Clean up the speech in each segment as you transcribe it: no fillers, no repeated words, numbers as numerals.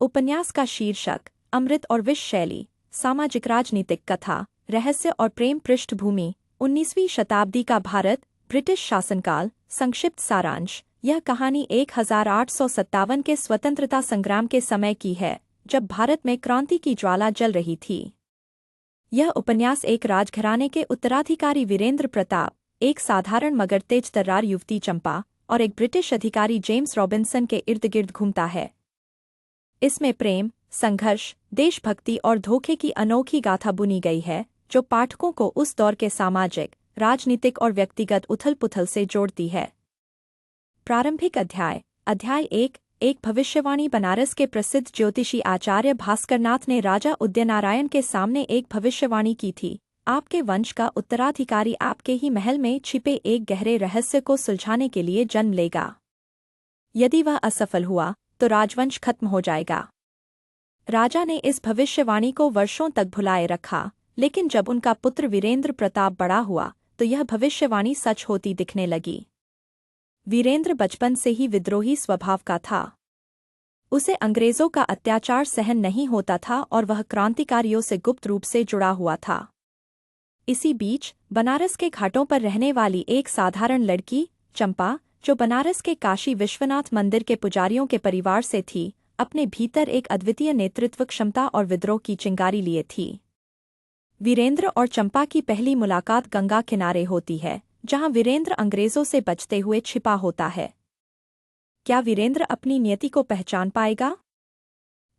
उपन्यास का शीर्षक अमृत और विष शैली, सामाजिक राजनीतिक कथा, रहस्य और प्रेम। पृष्ठभूमि 19वीं शताब्दी का भारत, ब्रिटिश शासनकाल। संक्षिप्त सारांश। यह कहानी 1857 के स्वतंत्रता संग्राम के समय की है, जब भारत में क्रांति की ज्वाला जल रही थी। यह उपन्यास एक राजघराने के उत्तराधिकारी वीरेंद्र प्रताप, एक साधारण मगर तेज तर्रार युवती चंपा और एक ब्रिटिश अधिकारी जेम्स रॉबिन्सन के इर्द गिर्द घूमता है। इसमें प्रेम, संघर्ष, देशभक्ति और धोखे की अनोखी गाथा बुनी गई है, जो पाठकों को उस दौर के सामाजिक, राजनीतिक और व्यक्तिगत उथल-पुथल से जोड़ती है। प्रारंभिक अध्याय। अध्याय 1। एक भविष्यवाणी। बनारस के प्रसिद्ध ज्योतिषी आचार्य भास्करनाथ ने राजा उदयनारायण के सामने एक भविष्यवाणी की थी। आपके वंश का उत्तराधिकारी आपके ही महल में छिपे एक गहरे रहस्य को सुलझाने के लिए जन्म लेगा। यदि वह असफल हुआ तो राजवंश खत्म हो जाएगा। राजा ने इस भविष्यवाणी को वर्षों तक भुलाए रखा, लेकिन जब उनका पुत्र वीरेंद्र प्रताप बड़ा हुआ तो यह भविष्यवाणी सच होती दिखने लगी। वीरेंद्र बचपन से ही विद्रोही स्वभाव का था। उसे अंग्रेजों का अत्याचार सहन नहीं होता था और वह क्रांतिकारियों से गुप्त रूप से जुड़ा हुआ था। इसी बीच बनारस के घाटों पर रहने वाली एक साधारण लड़की, चंपा, जो बनारस के काशी विश्वनाथ मंदिर के पुजारियों के परिवार से थी, अपने भीतर एक अद्वितीय नेतृत्व क्षमता और विद्रोह की चिंगारी लिए थी। वीरेंद्र और चंपा की पहली मुलाकात गंगा किनारे होती है, जहां वीरेंद्र अंग्रेजों से बचते हुए छिपा होता है। क्या वीरेंद्र अपनी नियति को पहचान पाएगा?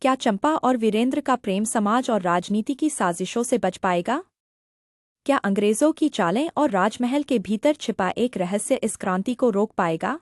क्या चंपा और वीरेंद्र का प्रेम समाज और राजनीति की साजिशों से बच पाएगा? क्या अंग्रेजों की चालें और राजमहल के भीतर छिपा एक रहस्य इस क्रांति को रोक पाएगा?